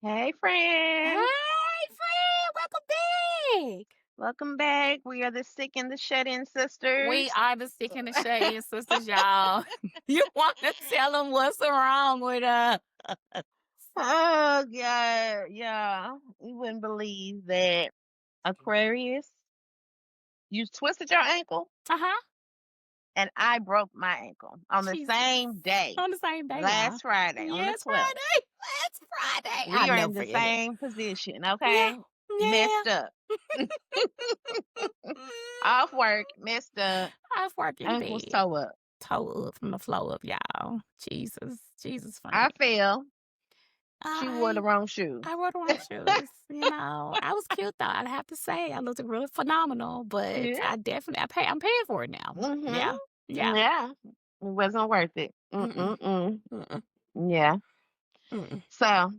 Hey, friend. Hey, friend, welcome back. Welcome back. We are the sick and the shut-in We sisters. are the Stick and the Shade sisters, y'all. You want to tell them what's wrong with us? Oh, God. Yeah. You wouldn't believe that Aquarius, you twisted your ankle Uh huh. and I broke my ankle on the Jesus. same day, On the same day, y'all. last Friday, on the Yes, 12th. Friday. Last Friday. We I'll are never in the forget it. same position, Yeah. okay? Yeah. Messed up. Off work, messed up, I was working in ankles bed. toe up. Toe up from the flow up, y'all. Jesus. Jesus, I friend. fell. She wore the I wrong shoes. I wore the wrong shoes. I was cute though. I'd have to say I looked really phenomenal, but Yeah. I'm paying for it now. Mhm. Yeah, yeah. Yeah. It wasn't worth it. Mm-mm, Mm-mm-mm. mm-mm, Yeah. mm-mm. So,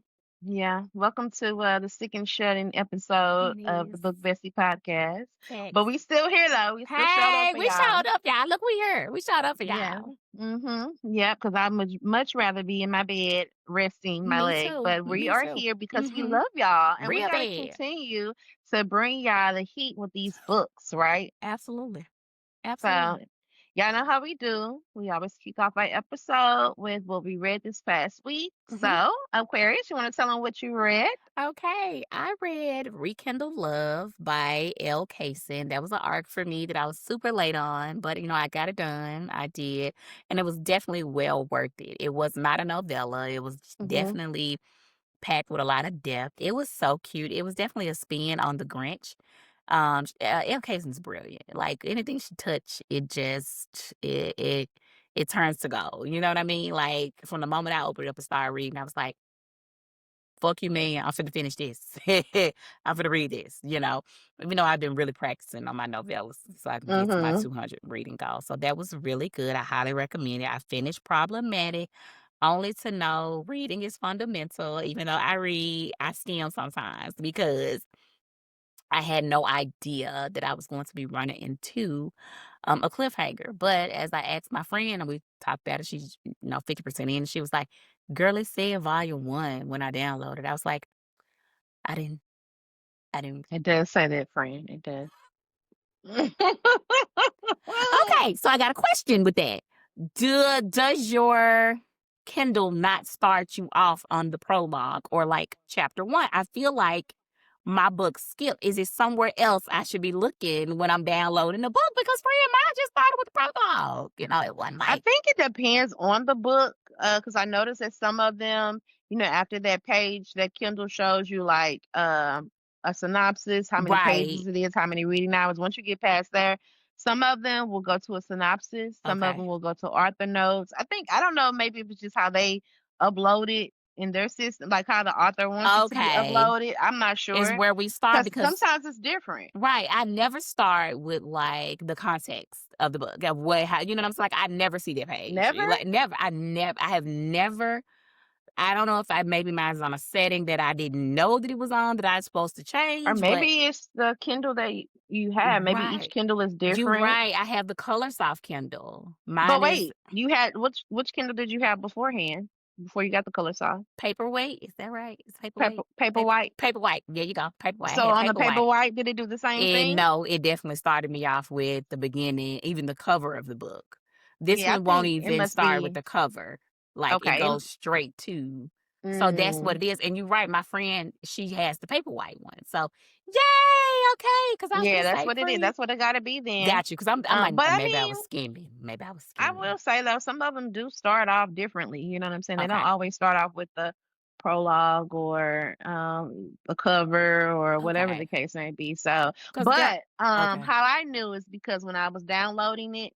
yeah. Welcome to the Sick and Shut-In episode It of the is Book Bestie podcast. But facts. we still here though. We still showed up Hey, for we y'all. showed up, y'all. Look, we here. We showed up for Yeah. y'all. Yeah, because I would much rather be in my bed resting my Me leg. too. But we Me are too. here because we Mm-hmm. love y'all and we Real gotta bad. continue to bring y'all the heat with these books, right? Absolutely. So, Absolutely. y'all know how we do. We always kick off our episode with what we read this past week. Mm-hmm. So, Aquarius, you want to tell them what you read? Okay, I read Rekindle Love by L. Kaysen. That was an arc for me that I was super late on, but I got it done. I did. And it was definitely well worth it. It was not a novella. It was Hmm. definitely packed with a lot of depth. It was so cute. It was definitely a spin on the Grinch. L. Kaysen's brilliant. Like anything she touched, it turns to gold. You know what I mean? Like from the moment I opened it up and started reading, I was like, fuck you, man. I'm finna finish this. I'm finna read this, Even though I've been really practicing on my novellas so I can get to my Hmm. 200 reading goal. So that was really good. I highly recommend it. I finished Problematic only to know reading is fundamental. Even though I read, I skim sometimes because I had no idea that I was going to be running into a cliffhanger. But as I asked my friend and we talked about it, she's 50% in, and she was like, "Girl, it said volume one when I downloaded." I was like, I didn't, I didn't. It does say that, friend. It does. Okay, so I got a question with that. Does your Kindle not start you off on the prologue or like chapter one? I feel like my book skip. Is it somewhere else I should be looking when I'm downloading the book? Because friend, mine just started with the prologue. It wasn't I like think it depends on the book, because I noticed that some of them, after that page that Kindle shows you, like a synopsis, how many right. pages it is, how many reading hours. Once you get past there, some of them will go to a synopsis, some of them Okay. will go to author notes. I don't know, maybe it was just how they upload it in their system, like how the author wants it to be Okay. uploaded. I'm not Is sure where we start because because sometimes it's different. right, I never start with like the context of the book of what how you know what I'm saying. Like I never see their page. Never. Like never. I have never. I don't know if I maybe mine's on a setting that I didn't know that it was on that I was supposed to Or change, but maybe it's the Kindle that you have. Maybe each right. Kindle is You different. right. I have the color soft Kindle. But Mine is wait, you had which Kindle did you have beforehand? Before you got the color soft? paperweight. Is that right? It's Paper paperweight. paper Paper white. paperwhite. There you go. Paperwhite. I So had on the paper paperwhite. white, did it do the same And thing? no, it definitely started me off with the beginning, even the cover of the book. This Yeah, I one won't think it even must start with be the cover. Like it okay. goes straight to. So that's what Mm, it is. And you're right, my friend, she has the paper white one. So yay, okay. Cause I was yeah, gonna that's say what it is. free. That's what it got to be then. Got you. Cause I'm like, But I maybe I mean, was skimming. Maybe I was I skimming. will say though, some of them do start off differently. You know what I'm saying? They don't Okay. always start off with the prologue or the cover or whatever the Okay. case may be. So, Cause girl, but okay. how I knew is because when I was downloading it,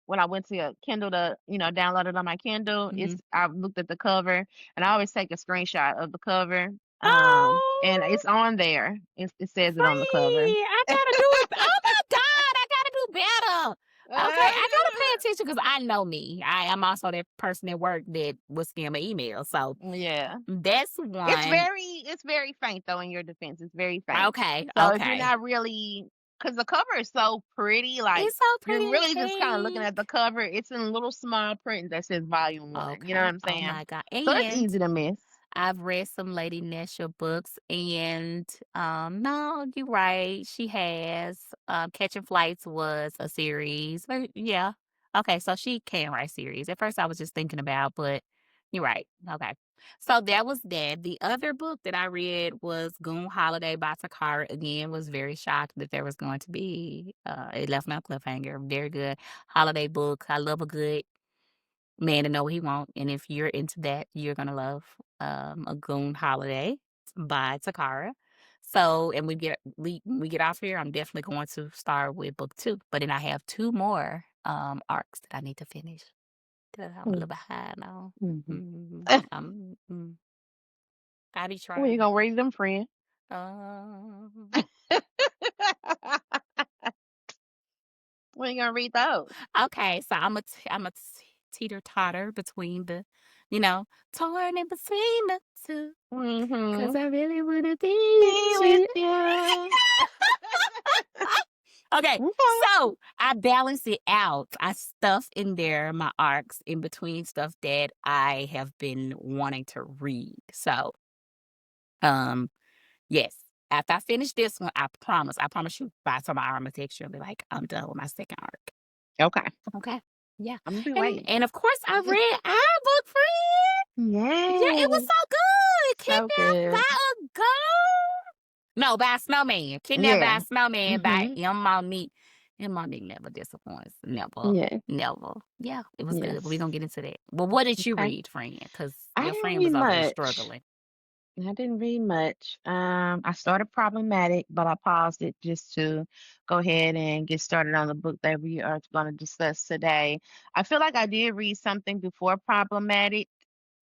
when I went to a Kindle to download it on my Kindle, Hmm. I looked at the cover and I always take a screenshot of the cover. And Oh, it's on there. It says it on the cover. free. I gotta do it. Oh my God, I gotta do better. Okay, I gotta pay attention because I know me. I am also that person at work that will skim an email. So Yeah. that's one. It's very faint though in your defense. It's very faint. Okay, So if you're okay. not really, because the cover is so pretty, like It's so you're pretty and really just kind of looking at pink. the cover. It's in little small print that says volume one. You know what Okay. I'm Oh saying? my God. So it's And easy to miss. I've read some Lady Nesha books, and, no, you're right, she has. Catching Flights was a series, but yeah. Okay, so she can write series. At first, I was just thinking about, but you're right. Okay. So that was that. The other book that I read was Goon Holiday by Takara. Again, was very shocked that there was going to be, it left me on a cliffhanger. Very good holiday book. I love a good man to know what he want, and if you're into that, you're gonna love, A Goon Holiday by Takara. So, and we get off here, I'm definitely going to start with book 2, but then I have 2 more, arcs that I need to finish that I'm a little behind on. Mm-hmm. I be When you trying. gonna read them, friend? Um, When you gonna read those? okay, so I'm a teeter-totter between the, torn in between the 2. 'Cause Mm-hmm. I really wanna be Be with with you. you. Okay, Okay. so I balance it out. I stuff in there my arcs in between stuff that I have been wanting to read. So, um, yes, after I finish this one, I promise you by tomorrow Imma text you and be like, "I'm done with my second arc." Okay. Okay. Yeah, I'm gonna be and waiting. and of course I read our book, friend. Yeah, it was Yay. so good. So Kidnapped by good. a Ghost. No, by a Snowman. Kidnapped by Yeah. a Snowman by Mm-hmm. M. Monique. M. Monique never disappoints. Never. Yeah. Never. Yeah, it was good, but we Yes. gonna get into that. Well, what did you Okay. read, friend? Because I your didn't friend read was over here much. struggling. I didn't read much. I started problematic, but I paused it just to go ahead and get started on the book that we are going to discuss today. I feel like I did read something before problematic,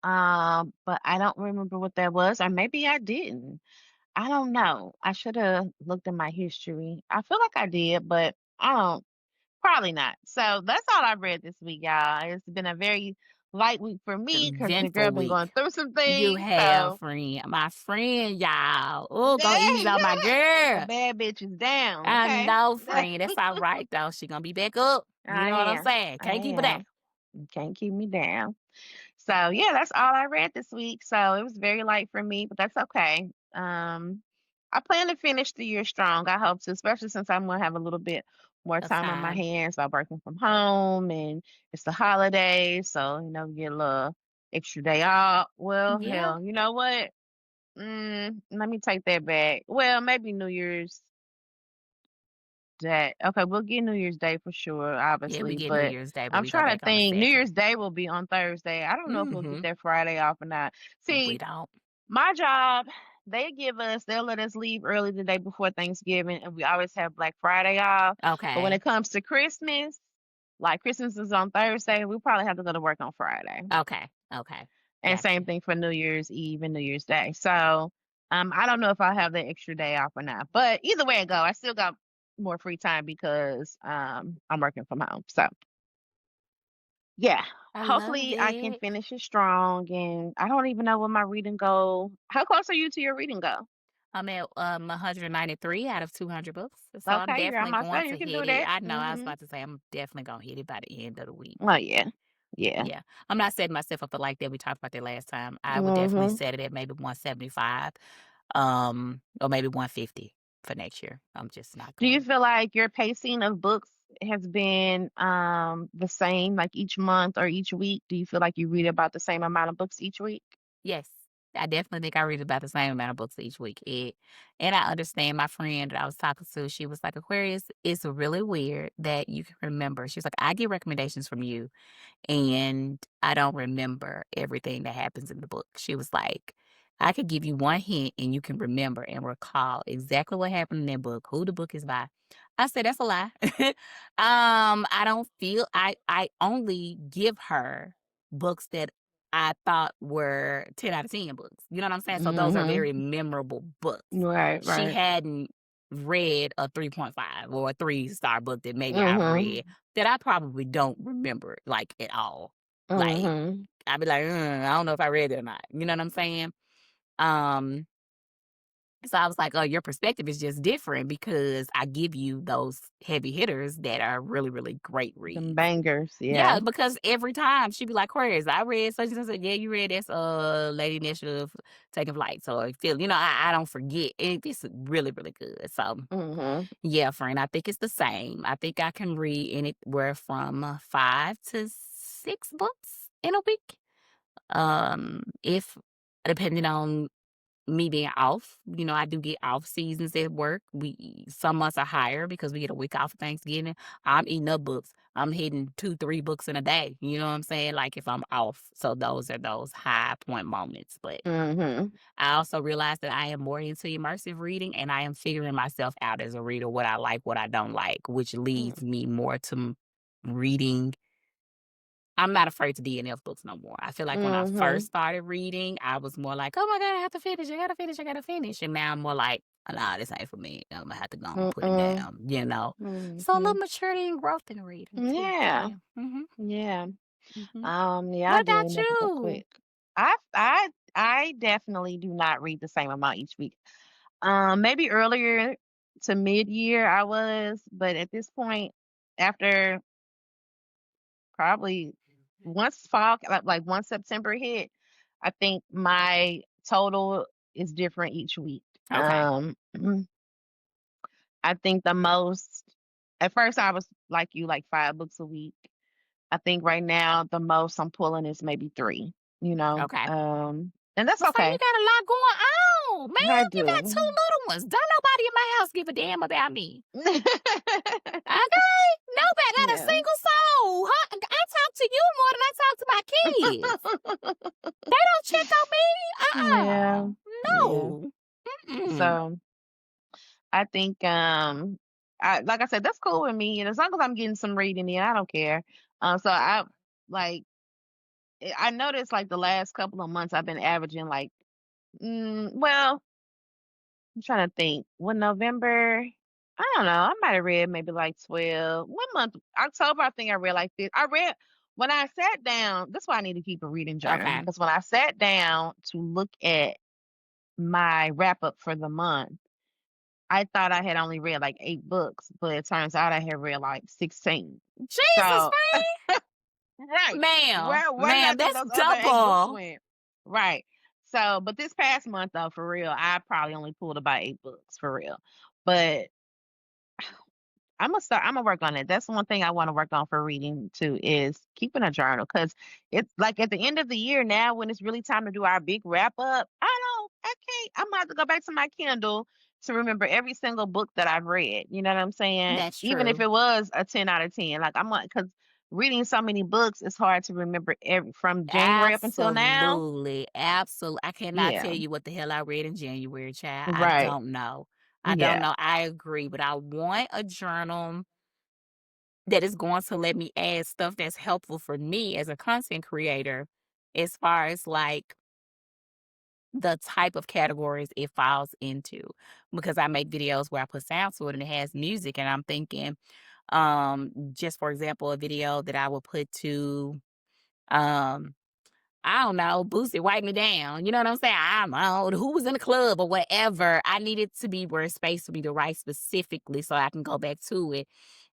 but I don't remember what that was, or maybe I didn't. I don't know. I should have looked at my history. I feel like I did, but I don't. Probably not. So that's all I've read this week, y'all. It's been a very light week for me because the girl Eventful been going week. through some You things. have, So friend. My friend, y'all. Oh, go easy dang, on my the girl. bad bitch is down. I Okay, know, friend. That's all right, though. She gonna be back up. You I know what I'm am. saying? I Can't keep it down. am. You can't keep me down. So yeah, that's all I read this week. So it was very light for me, but that's okay. I plan to finish the year strong. I hope to, especially since I'm gonna have a little bit more Of time on my time. hands by working from home and it's the holidays, so get a little extra day off. Well, Yeah. hell, you know what? Let me take that back. Well, maybe New Year's Day. Okay, we'll get New Year's Day for sure, Yeah, we obviously, get New but Year's Day, but I'm we go trying to back on the think. New 2nd. Year's Day will be on Thursday. I don't know if we'll get Mhm. that Friday off or not. We See, don't. my job, they'll let us leave early the day before Thanksgiving, and we always have Black Friday off. But when Okay. it comes to Christmas, like Christmas is on Thursday, we probably have to go to work on Friday. Okay. Okay. And same Gotcha. thing for New Year's Eve and New Year's Day. So, I don't know if I'll have that extra day off or not. But either way it go, I still got more free time because I'm working from home. So yeah, I love hopefully I can it. finish it strong. And I don't even know what my reading goal. How close are you to your reading goal? I'm at 193 out of 200 books. So I'm Okay, you're definitely almost going there. to You can hit do it. that. I know I was Mhm. about to say I'm definitely going to hit it by the end of the week. Oh yeah, yeah. Yeah. I'm not setting myself up for like that. We talked about that last time. I would definitely Mhm. set it at maybe 175, or maybe 150 for next year. I'm just not Do you going. feel like your pacing of books has been the same, like each month or each week? Do you feel like you read about the same amount of books each week? Yes. I definitely think I read about the same amount of books each week. And I understand my friend that I was talking to, she was like, Aquarius, it's really weird that you can remember. She's like, I get recommendations from you and I don't remember everything that happens in the book. She was like, I could give you one hint and you can remember and recall exactly what happened in that book, who the book is by. I said, that's a lie. I don't feel I only give her books that I thought were 10 out of 10 books. You know what I'm saying? So those are Mhm. very memorable books. Right, She right. hadn't read a 3.5 or a 3-star book that maybe I've read Mhm. that I probably don't remember, like, at all. Like, Mhm. I'd be like, I don't know if I read it or not." You know what I'm saying? Um, So I was like, "Oh, your perspective is just different because I give you those heavy hitters that are really, really great Them reads." bangers, yeah. Yeah, because every time she'd be like, "Aquarius, I read such and such." "Yeah, you read this, Lady Initiative Taking Flight." So I feel, I don't forget. It's really, really good. So Mhm. yeah, friend, I think it's the same. I think I can read anywhere from 5 to 6 books in a week. If depending on me being off, I do get off seasons at work. Some months are higher because we get a week off for Thanksgiving. I'm eating up books. I'm hitting 2, 3 books in a day. You know what I'm saying? Like if I'm off. So those are those high point moments. But Mhm. I also realize that I am more into immersive reading and I am figuring myself out as a reader, what I like, what I don't like, which Mm. leads me more to reading. I'm not afraid to DNF books no more. I feel like when I first Mhm. started reading, I was more like, "Oh my god, I have to finish. I gotta finish. I gotta finish." And now I'm more like, "Nah, this ain't for me. I'm gonna have to go and put it Mm-mm. down." You know. So a little Mhm. maturity and growth in reading too. So Yeah. yeah. Mhm. Yeah. Mhm. Yeah, What I did about enough book you? quick. I definitely do not read the same amount each week. Maybe earlier to mid-year I was, but at this point, after probably once fall, like once September hit, I think my total is different each week. Okay. I think the most at first I was like you, like 5 books a week. I think right now the most I'm pulling is maybe 3, Okay. and that's Well, friend, you okay. got a lot going on, I ma'am. You got two do. little ones. Don't nobody in my house give a damn about me. Okay? Nobody, not a Yeah. single soul. Huh? I talk to you more than I talk to my kids. They don't check on me. Yeah. Yeah. No. Mm-mm. So, I think, I like I said, that's cool with me, and as long as I'm getting some reading in, I don't care. So like, I noticed, like, the last couple of months I've been averaging, like, well, I'm trying to think. When November, I don't know. I might have read maybe like 12. One month, October, I think I read like this. I read when I sat down. That's why I need to keep a reading journal Okay. because when I sat down to look at my wrap up for the month, I thought I had only read like 8 books, but it turns out I had read like 16. Jesus, So, right, ma'am. where did I Ma'am, think that's those other 8 books double. went? Right. So, but this past month though, for real, I probably only pulled about 8 books for real. But Imma work on it. That's one thing I wanna work on for reading too, is keeping a journal because it's like at the end of the year now when it's really time to do our big wrap up, I can't I'm gonna have to go back to my Kindle to remember every single book that I've read, you know what I'm saying? That's Even if true. it was a 10 out of 10, like, I'm like, because reading so many books, it's hard to remember every from January up until now. Absolutely. Absolutely. I cannot tell Yeah, you what the hell I read in January, child. I right. don't know. I don't Yeah. know. I agree, but I want a journal that is going to let me add stuff that's helpful for me as a content creator as far as like the type of categories it falls into because I make videos where I put sound to it and it has music and I'm thinking just for example a video that I would put to um I don't know, boost it, wipe me down. You know what I'm saying? I don't know who was in the club or whatever. I needed to be where it's space for me to write specifically so I can go back to it.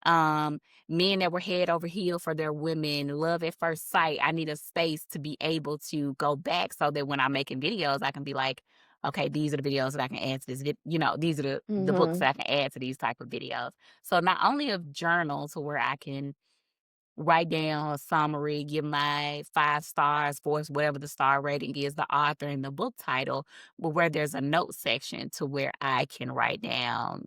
Um, Men that were head over heel for their women, love at first sight. I need a space to be able to go back so that when I'm making videos, I can be like, okay, these are the videos that I can add to this. These are the books Mhm. that I can add to these type of videos. So not only a journal to where I can write down a summary, give my 5 stars, 4, whatever the star rating is, the author and the book title, but where there's a note section to where I can write down,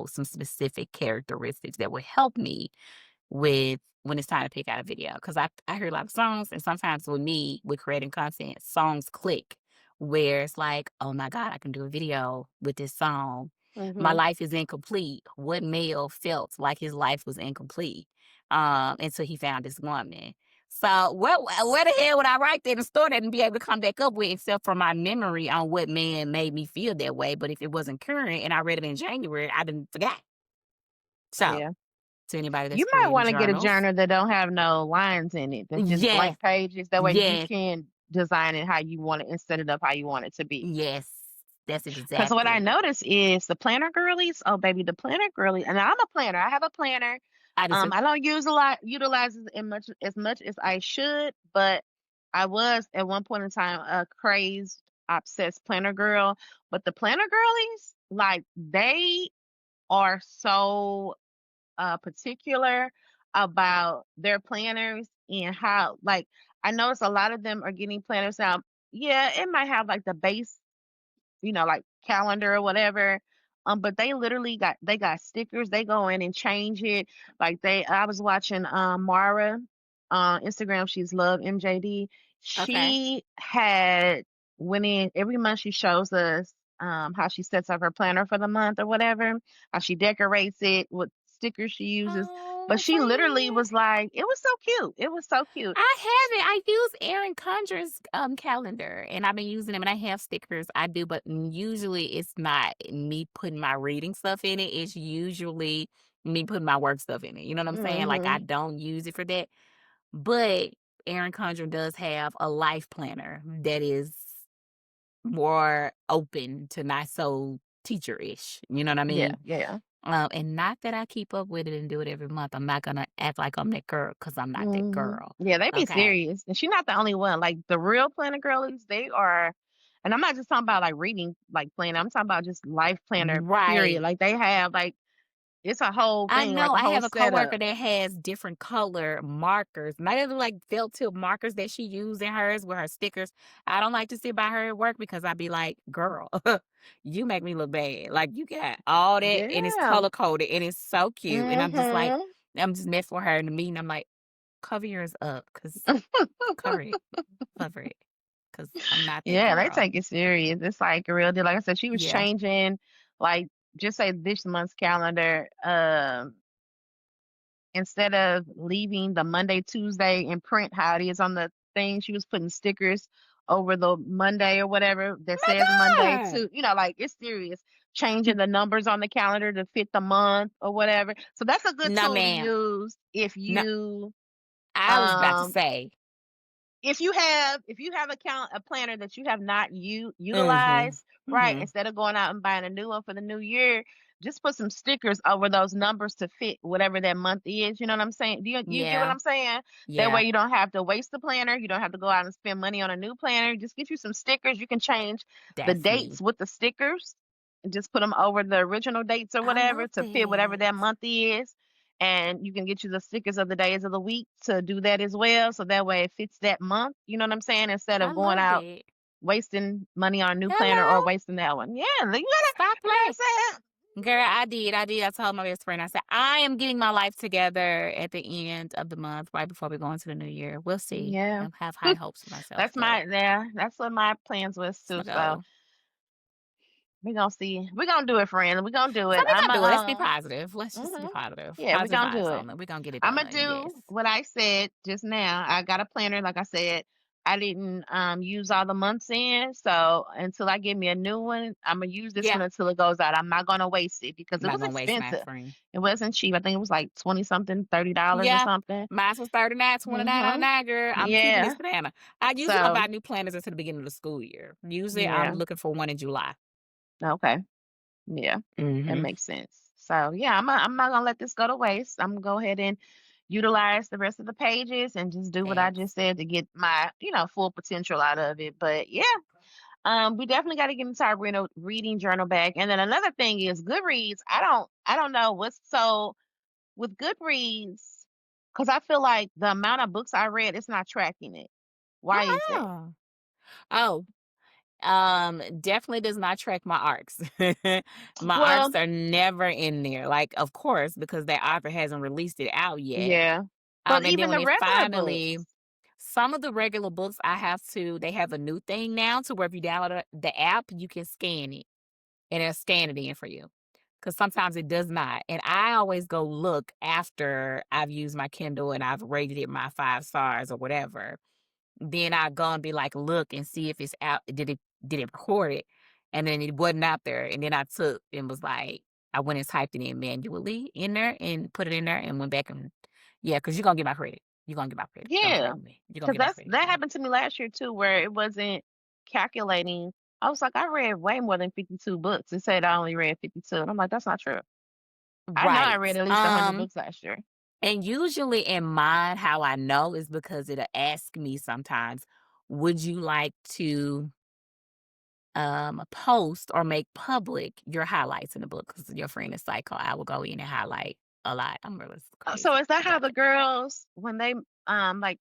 some specific characteristics that would help me with when it's time to pick out a video. Because I hear a lot of songs, and sometimes with me, with creating content, songs click where it's like, oh my God, I can do a video with this song. My Mhm. life is incomplete. What male felt like his life was incomplete until he found this woman? So where the hell would I write that and store that and be able to come back up with except for my memory on what man made me feel that way? But if it wasn't current and I read it in January, I didn't forget. So Yeah. to anybody that's You might creating wanna get a journals. journal that don't have no lines in it, that's just Yes, blank pages, that way you yes, can design it how you want it and set it up how you want it to be. yes. That's Because what I exactly. notice is the planner girlies. Oh, baby, the planner girly. And I'm a planner. I have a planner. I do too. I don't utilize it as much as I should, but I was at one point in time a crazed, obsessed planner girl. But the planner girlies, like they are so particular about their planners and how like I notice a lot of them are getting planners now. Yeah, it might have like the base, like calendar or whatever. But they literally got stickers. They go in and change it. Like I was watching Mara on Instagram. She's Love MJD. Okay. She had went in every month. She shows us how she sets up her planner for the month or whatever. How she decorates it, what stickers she uses. But Oh, she literally friend. was like, it was so cute. It was so cute. I have it. I use Erin Condren's calendar, and I've been using them, and I have stickers. I do, but usually it's not me putting my reading stuff in it. It's usually me putting my work stuff in it. You know what I'm saying? Like I Hmm. don't use it for that. But Erin Condren does have a life planner that is more open to not so teacher-ish. You know what I Yeah, mean? yeah. And not that I keep up with it and do it every month. I'm not gonna act like I'm that girl because I'm not that girl. Yeah, they be Okay. serious, and she's not the only one. Like the real planner girlies, they are, and I'm not just talking about like reading, like planner. I'm talking about just life planner. Period. Right. Like they have like it's a whole I thing, like know a I whole have a setup. coworker that has different color markers, not even like felt tip markers that she used in hers with her stickers. I don't like to sit by her at work because I'd be like, girl, you make me look bad. Like you got all that and it's Yeah. color coded and it's so cute. And I'm just like, Mhm. I'm just messing with her in the meeting. I'm like, cover yours up because cover it, cover it. Cause I'm not that Yeah, they girl. take it serious. It's like a real deal. Like I said, she was Yeah. changing, like just say this month's calendar. Instead of leaving the Monday, Tuesday in print how it is on the thing, she was putting stickers over the Monday or whatever that My says Monday God. to, like it's serious. Changing the numbers on the calendar to fit the month or whatever. So that's a good No, tool to ma'am. use No, I was about to um say. if you have a planner that you have not Mhm. utilized, right, Mhm. instead of going out and buying a new one for the new year, just put some stickers over those numbers to fit whatever that month is. You know what I'm saying? Do you get what Yeah. I'm saying? That Yeah. way you don't have to waste the planner. You don't have to go out and spend money on a new planner. Just get you some stickers. You can change the That's dates me. with the stickers and just put them over the original dates or I whatever love to fit whatever that. that month is, and you can get you the stickers of the days of the week to do that as well. So that way it fits that month. You know what I'm saying? Instead I of going love out that. wasting money on a new planner or Hello? wasting that one. Yeah, Stop you know what playing. I'm saying? Girl, I did. I did. I told my best friend, I said, I am getting my life together at the end of the month, right before we go into the new year. We'll see. Yeah. I have high hopes for myself, That's though. my yeah, that's what my plans was It's too. my So goal. we're gonna see. We're gonna do it, friend. We're gonna do So it. we I'm gonna do it. Let's be a positive. Let's just be hmm positive. yeah, we're Positive gonna do vibes it. only. We're gonna get it Imma done. do Yes. what I said just now. I got a planner, like I said. I didn't use all the months in, so until I get me a new one, Imma use this Yeah. one until it goes out. I'm not gonna waste it because it Not was gonna waste my expensive. friend. It wasn't cheap. I think it was like 20 something, $30 or Yeah. something. Mine was 39, 29 Mhm. 99, girl. I'm keeping this Yeah. banana. I usually don't So, buy new planners until the beginning of the school year. Usually I'm yeah. looking for one in July. Okay. Yeah, that Mhm. makes sense. So yeah, I'm not gonna let this go to waste. I'm gonna go ahead and utilize the rest of the pages and just do what I Thanks. just said to get my, full potential out of it. But yeah, we definitely got to get into our reading journal back. And then another thing is Goodreads. I don't know what's so with Goodreads because I feel like the amount of books I read, it's not tracking it. Why is that? Uh-uh. Oh, definitely does not track my arcs. My Well, arcs are never in there. Like, of course, because that author hasn't released it out yet. yeah, but And then even when the it regular finally books. some of the regular books they have a new thing now to where if you download the app, you can scan it and it'll scan it in for you. Because sometimes it does not. And I always go look after I've used my Kindle and I've rated it my 5 stars or whatever. Then I go and be like, look and see if it's out. Did it record it? And then it wasn't out there. And then I took and was like, I went and typed it in manually in there and put it in there and went back and yeah, because you're gonna get my credit. You're gonna get my credit. Don't play Yeah, with me. You're gonna because get my that's credit. that Yeah. happened to me last year too, where it wasn't calculating. I was like, I read way more than 52 books. It said I only read 52. And I'm like, that's not true. I know I Right. read at least 100 books last year. And usually in mine, how I know is because it'll ask me sometimes, would you like to post or make public your highlights in the book? Because your friend is psycho. I will go in and highlight a lot. I'm really So crazy is that how about the that. girls, when they like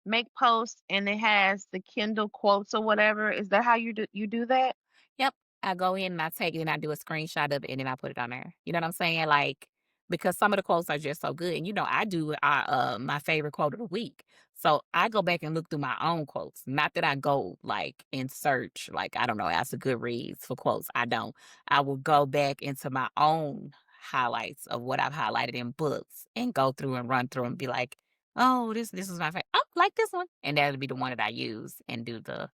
make posts and it has the Kindle quotes or whatever, is that how you do that? Yep. I go in and I take it and I do a screenshot of it and then I put it on there. You know what I'm saying? Like, because some of the quotes are just so good. And I do my favorite quote of the week. So I go back and look through my own quotes. Not that I go like and search, like, I don't know, ask a good reads for quotes. I don't. I will go back into my own highlights of what I've highlighted in books and go through and run through and be like, oh, this is my favorite. Oh, like this one. And that'll be the one that I use and do the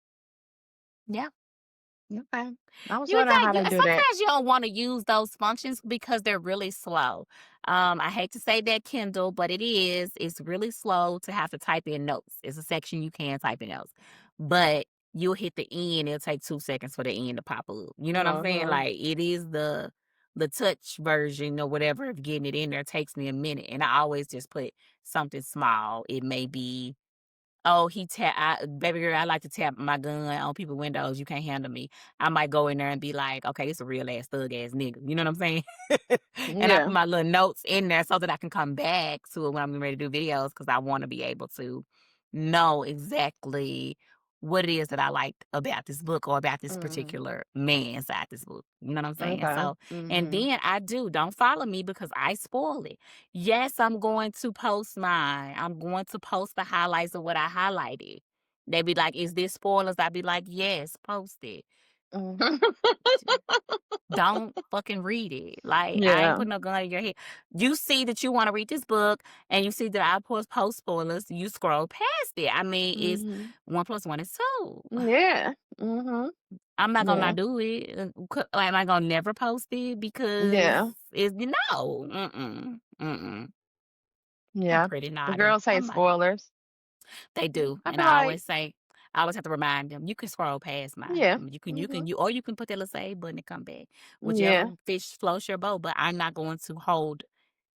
yeah. Okay. I was You would wondering how think they do that. sometimes you don't wanna use those functions because they're really slow. I hate to say that, Kindle, but it is. It's really slow to have to type in notes. It's a section you can type in notes, but you'll hit the end, it'll take 2 seconds for the end to pop up. You know what I'm saying? Mhm. Like, it is the touch version or whatever of getting it in there takes me a minute, and I always just put something small. It may be, oh, baby girl, I like to tap my gun on people's windows. You can't handle me. I might go in there and be like, okay, this a real ass thug ass nigga. You know what I'm saying? And I Yeah. put my little notes in there so that I can come back to it when I'm ready to do videos because I want to be able to know exactly what it is that I liked about this book or about this Mhm. particular man inside this book. You know what I'm saying? Okay. So, and Mhm. then don't follow me because I spoil it. Yes, I'm going to post mine. I'm going to post the highlights of what I highlighted. They be like, "Is this spoilers?" I be like, "Yes, post it." Mhm. J- Don't fucking read it. Like, I ain't Yeah. putting no gun in your head. You see that you want to read this book, and you see that I post spoilers. You scroll past it. I mean, it's Mhm. 1 plus 1 is 2. Yeah. Mhm. I'm not gonna Yeah. not do it. Am I gonna never post it because Yeah. it's no, mm-mm. I'm Yeah. pretty The naughty. girls hate I'm like, spoilers. they do, I and feel like, I always have to remind them, "You can scroll past mine. yeah. You can Mhm. you or you can put that little save button and come back. Yeah. Whichever fish floats your boat, but I'm not going to hold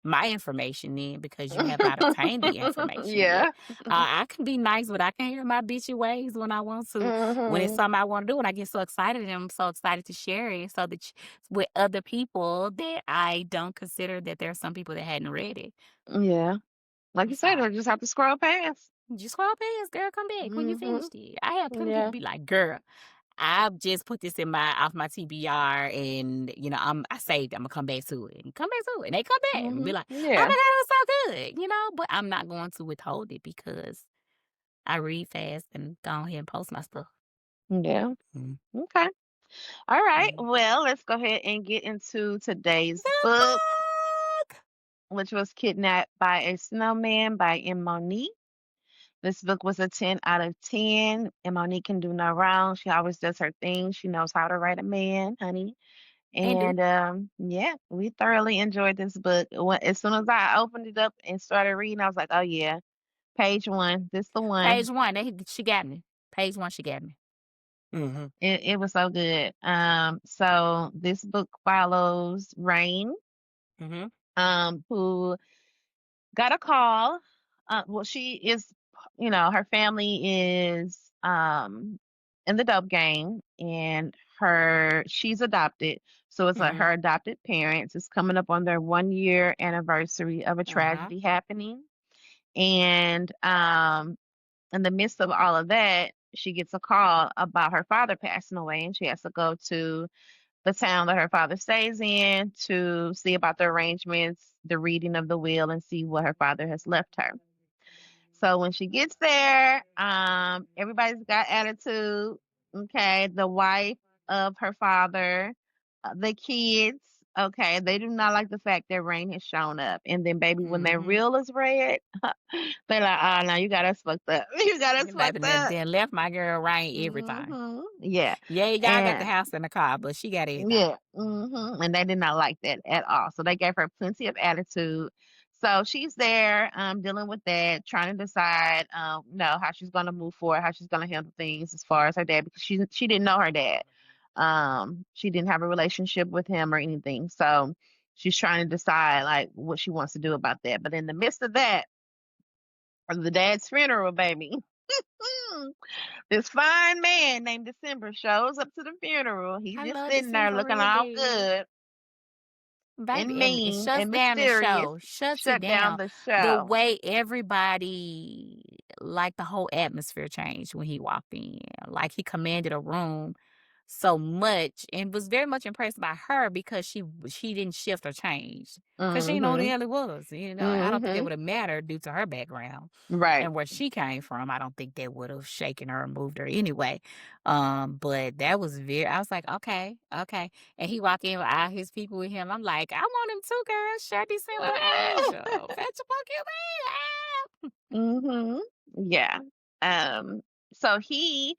my information in because you have not obtained the information yet. Yeah. I can be nice, but I can hear my bitchy ways when I want to. When it's Mhm. something I wanna do and I get so excited and I'm so excited to share it so that with other people that I don't consider that there are some people that hadn't read it. Yeah. Like I'm you said, I sorry. just have to scroll past. Just scroll past, girl, come back when you Mhm. finished it. I have plenty of people Yeah. be like, "Girl, I've just put this in my off my TBR and, I saved it. Imma come back to it," and come back to it, and they come back and be Mhm. like, "Oh my Yeah. god, it was so good," but I'm not going to withhold it because I read fast and go ahead and post my stuff. Yeah. Mm, Okay. All right. mm. Well, let's go ahead and get into today's The book, book! which was Kidnapped by a Snowman by M. Monique. This book was a 10 out of 10. And Monique can do no wrong. She always does her thing. She knows how to write a man, honey. And do. And yeah, we thoroughly enjoyed this book. As soon as I opened it up and started reading, I was like, oh, yeah, page one. This the one. Page 1, she got me. Page 1, she got me. Mhm, It was so good. So this book follows Rain, mhm, who got a call. Well, she is, her family is in the dope game, and she's adopted. So it's like mhm, her adopted parents. It's coming up on their 1 year anniversary of a uh-huh, tragedy happening, and in the midst of all of that, she gets a call about her father passing away, and she has to go to the town that her father stays in to see about the arrangements, the reading of the will, and see what her father has left her. So when she gets there, everybody's got attitude. Okay, the wife of her father, the kids. Okay, they do not like the fact that Rain has shown up. And then, baby, when that mhm. reel is read, they're like, "Oh no, you got us fucked up. You got us Baby fucked up." then left my girl Rain every time. Yeah, Yeah, y'all got the and house and the car, but she got everything. yeah, and they did not like that at all. So they gave her plenty of attitude. So she's there, dealing with that, trying to decide, how she's gonna move forward, how she's gonna handle things as far as her dad, because she didn't know her dad. She didn't have a relationship with him or anything. So she's trying to decide like what she wants to do about that. But in the midst of that, of the dad's funeral, baby, this fine man named December shows up to the funeral. He's I just love sitting there December looking real all bad. good and Baby, and it mean shuts and down the mysterious. show, shuts it Shut down down. the The show. way everybody, like the whole atmosphere changed when he walked in. Like he commanded a room so much and was very much impressed by her because she didn't shift or change. Because she didn't know who the Mhm. hell it was. I don't think that Mhm. would have mattered due to her background Right. and where she came from. I don't think that would have shaken her or moved her anyway. But that was I was like, okay, okay. And he walked in with all his people with him. I'm like, I want him too, girl. Share December Angel. Fetch a Pokemon. Mhm. Yeah. Um, so he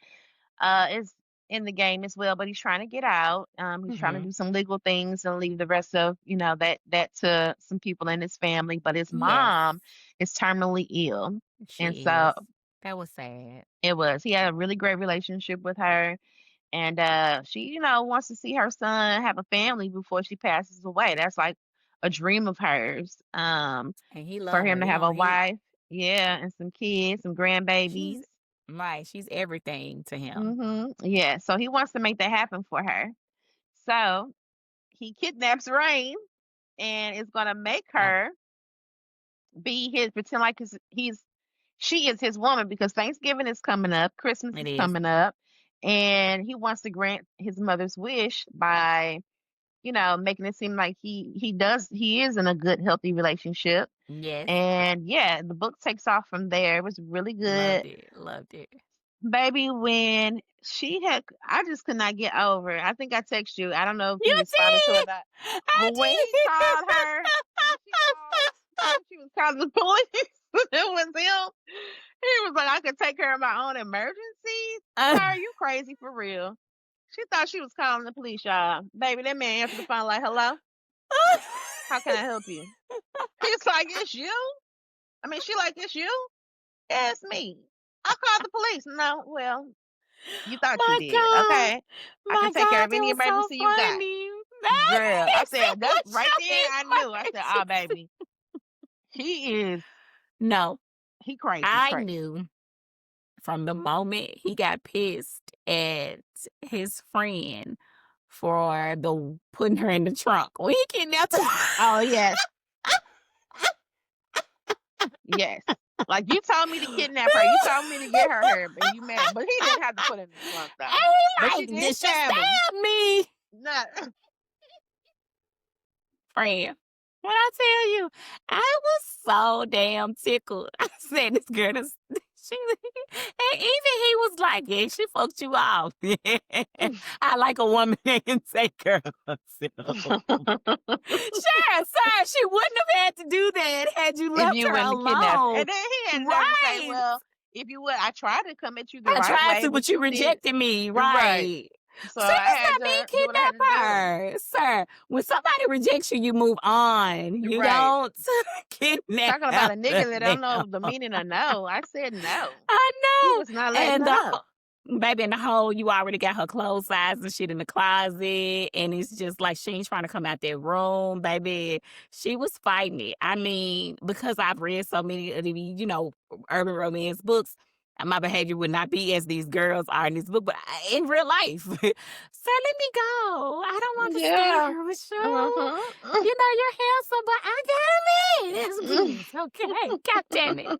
is in the game as well, but he's trying to get out. He's trying to Mm-hmm. do some legal things and leave the rest of, that to some people in his family. But his Yes, mom is terminally ill. And she so is. That was sad. he had a really great relationship with her. And she, wants to see her son have a family before she passes away. That's like a dream of hers. And he For loved her. him to You have know, a wife, yeah, and some kids, some grandbabies. she's right. She's everything to him. Yeah, so he wants to make that happen for her. So he kidnaps Rain and is gonna make Oh, her be his pretend like she is his woman because Thanksgiving is coming up, Christmas it is is. coming up, and he wants to grant his mother's wish by, making it seem like he is in a good, healthy relationship. Yes. And yeah, the book takes off from there. It was really good. Loved it. Loved it. Baby, when I just could not get over it. I think I text you. I don't know if you You responded to it or did. not. I But when he called her, did. when she was calling the police, it was him. He was like, I could take care of my own emergencies. Sir, you crazy for real. She thought she was calling the police, y'all. Baby, that man answered the phone like, hello, how can I help you? He's like, it's you? I mean, she like, it's you? Yeah, it's me. I called the police. No, well, you thought you My did. God. Okay. I can My take care God, of that any was so emergency you got. funny. Girl, I He said, said, that's "Well, right show there. me I knew. I said, ah, emergency." baby, he is, No, he crazy, I crazy. knew from the moment he got pissed at his friend for the putting her in the trunk when he kidnapped her. Oh, yes. Yes. Like you told me to kidnap her. You told me to get her here, and you mad. But he didn't have to put her in the trunk, though. And But he she like, did did she stab him. stab me? Nah. Friend. When I tell you, I was so damn tickled. I said, this girl is, she, and even he was like, yeah, she fucked you off. I like a woman that can take care of herself. Sure, sir, she wouldn't have had to do that had you If left you her wouldn't have kidnapped. alone. And then he had nerve to say, Right. well, if you would, I tried to come at you the I right tried way, to, but but you you did. rejected me. Right. Right. So Sir, I does had not mean to do what I had kidnap to do. her. Sir, when somebody rejects you, you move on. You Right. don't kidnap Talking about a nigga that them. don't know the meaning of no. I said no. I He know. was not letting And up. baby, in the hole, you already got her clothes size and shit in the closet. And it's just like she ain't trying to come out that room, baby. She was fighting it. I mean, because I've read so many of the, urban romance books, my behavior would not be as these girls are in this book, but in real life. Sir, let me go. I don't want to stay Yeah. here with you. Uh-huh. You're handsome, but I got a man. That's please. Okay. God damn it.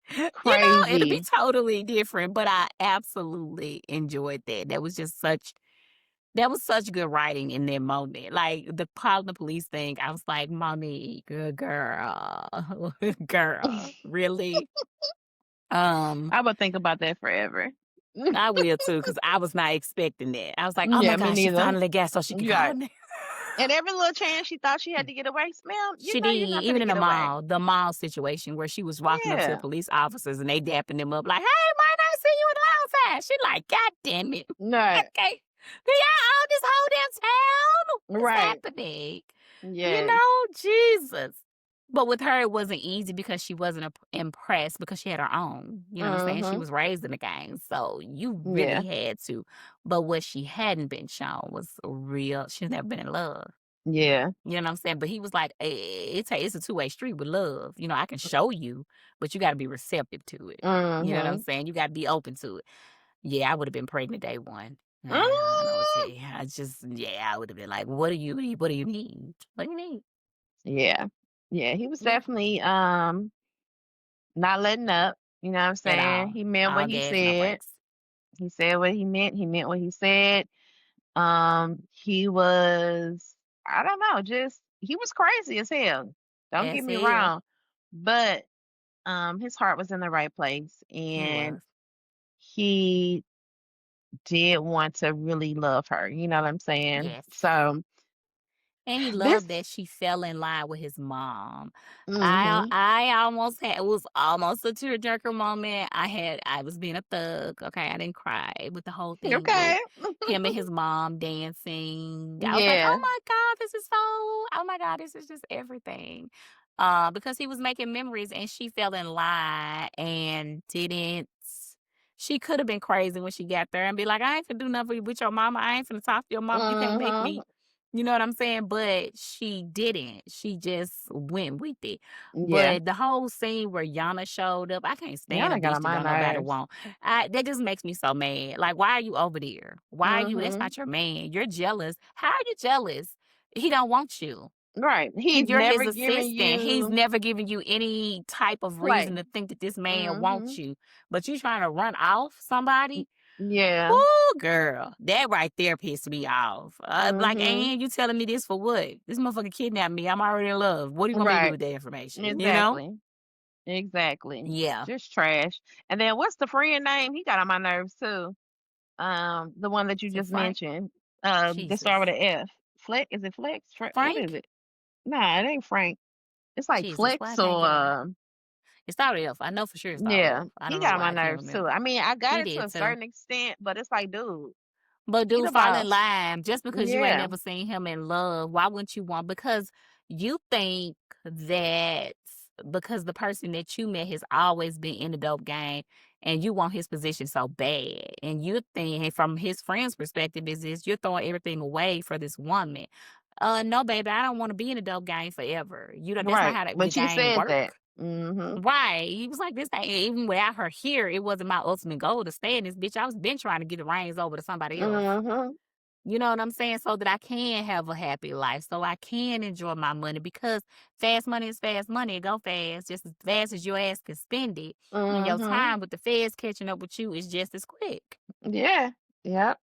It'll be Crazy. totally different, but I absolutely enjoyed that. That was such good writing in that moment. Like the calling the police thing, I was like, "Mommy, good girl, girl, really?" Um, I would think about that forever. I will too, because I was not expecting that. I was like, "Oh my Yeah, me gosh, she neither. finally got so she can call Yeah. me." And every little chance she thought she had to get away, ma'am, She did, you're not even gonna in get away. the mall situation where she was walking up to the Yeah. police officers and they dapping them up like, "Hey, might I see you in the outside?" She like, "God damn it." No. Okay. Do y'all own this whole damn town? What's Right. happening? Yes. Jesus. But with her, it wasn't easy because she wasn't impressed because she had her own. You know what I'm saying? She Mhm. was raised in the gang, so you really Yeah. had to. But what she hadn't been shown was real. She's never been in love. Yeah. You know what I'm saying? But he was like, it's a two-way street with love. You know, I can show you, but you got to be receptive to it. You know what I'm Mhm. saying? You got to be open to it. Yeah, I would have been pregnant day one. I don't know what to tell Mm. you. Yeah, I would have been like, what do you need? What do you need? What do you need? Yeah. Yeah, he was Yeah, definitely not letting up, you know what I'm at saying? all. He meant what All he gas, no said. brakes. He said what he meant what he said. He was, I don't know, just he was crazy as hell. Don't get As me hell. wrong, but his heart was in the right place He and was. he did want to really love her, you know what I'm saying? Yes. So And he this loved that she fell in line with his mom. mhm. I almost had it was almost a tearjerker moment. I was being a thug, okay? I didn't cry with the whole thing with Okay. him and his mom dancing. I was like, Yeah. "Oh my god, this is so oh my god, this is just everything." Because he was making memories and she fell in line and didn't she could have been crazy when she got there and be like, "I ain't finna do nothing with your mama. I ain't finna talk to your mama. You can't make Mhm. me." You know what I'm saying? But she didn't. She just went with it. Yeah. But the whole scene where Yana showed up, I can't stand a Y'all got bitch on that my don't nobody nerves. want. That just makes me so mad. Like, why are you over there? Why are you? That's Mhm. not your man. You're jealous. How are you jealous? He don't want you. Right. He's And you're his never giving assistant. He's you never given you any type of reason play. to think that this man wants Mhm. you. But you trying to run off somebody? Yeah. Ooh, girl, that right there pissed me off. Like, Mhm. and you telling me this for what? This motherfucker kidnapped me. I'm already in love. What do you want me to do Right. with that information? You know? Exactly. Exactly. Yeah. Just trash. And then what's the friend name? He got on my nerves too. The one that you So just Frank, mentioned. That start with Jesus, an F. Fleck? Is it Flex? What is Frank, it? Nah, it ain't Frank. It's like Jesus, why Flex I can't or get him? It started with F. I know for sure it started with yeah. F. I He don't know got on why my I can't nerves too. remember. I mean, I got He it to did a too. certain extent, but it's like, dude, But get dude, fall about in line. Just because you ain't yeah. never seen him in love, why wouldn't you want? Because you think that because the person that you met has always been in the dope game, and you want his position so bad, and you think and from his friend's perspective is you're throwing everything away for this woman. No, baby, I don't want to be in the dope game forever. You know that's not Right. how the But she game said that. work. Mhm. Right. He was like, this ain't even without her here, it wasn't my ultimate goal to stay in this bitch. I was been trying to get the reins over to somebody else. Mhm. You know what I'm saying? So that I can have a happy life, so I can enjoy my money because fast money is fast money. It go fast, just as fast as your ass can spend it. And your Mhm. time with the feds catching up with you is just as quick. Yeah. Yep.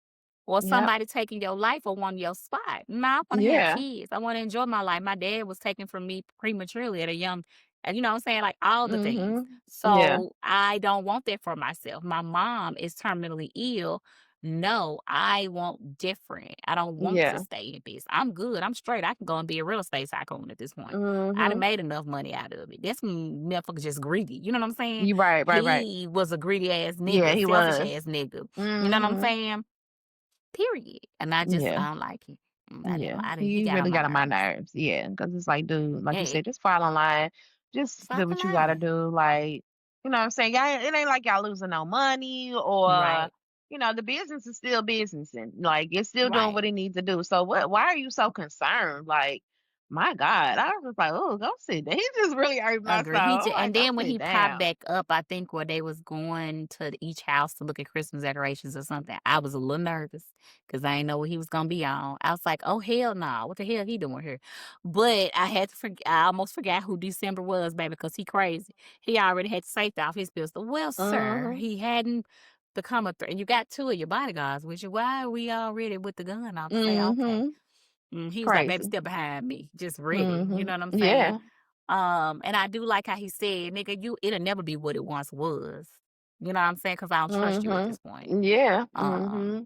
Or Yep. somebody taking your life or wanting your spot. No, I want to have Yeah. kids. I want to enjoy my life. My dad was taken from me prematurely at a young, and you know what I'm saying? Like all the things. Mhm. Yeah. So I don't want that for myself. My mom is terminally ill. No, I want different. I don't want to Yeah. stay in this. I'm good. I'm straight. I can go and be a real estate tycoon at this point. I done Mhm. made enough money out of it. This motherfucker just greedy. You know what I'm saying? You right, right, right. He was a greedy ass Yeah, nigga, he selfish was. ass nigga. You know what I'm Mhm. saying? Period. And Yeah. I don't like it. Yeah. He He got on really my got on my nerves. nerves. Yeah, because it's like, dude, like you Hey, said, just fall in line. Just stop do the what you gotta line. do. Like, you know what I'm saying? Y'all, it ain't like y'all losing no money or Right. the business is still business and like it's still doing Right. what it needs to do. So why are you so concerned? Like, my God. I was just like, oh, go sit down. He just really hurt my soul. Agree. I'm like, And go then when sit he popped down. back up, I think where they was going to each house to look at Christmas decorations or something, I was a little nervous because I didn't know what he was gonna be on. I was like, oh hell no, what the hell he doing here? But I had to forget. I almost forgot who December was, baby, because he crazy. He already had safety off his pistol. Well, sir, Mm-hmm. he hadn't become a threat. And you got two of your bodyguards with you. Why are we already with the gun out to say okay? Mm-hmm. He was like, "Baby, Crazy. step behind me, just ready." You Mm-hmm. know what I'm saying? Yeah. And I do like how he said, "Nigga, it'll never be what it once was." You know what I'm saying? Because I don't trust you at this point. Mm-hmm. Yeah. Um, Mm-hmm.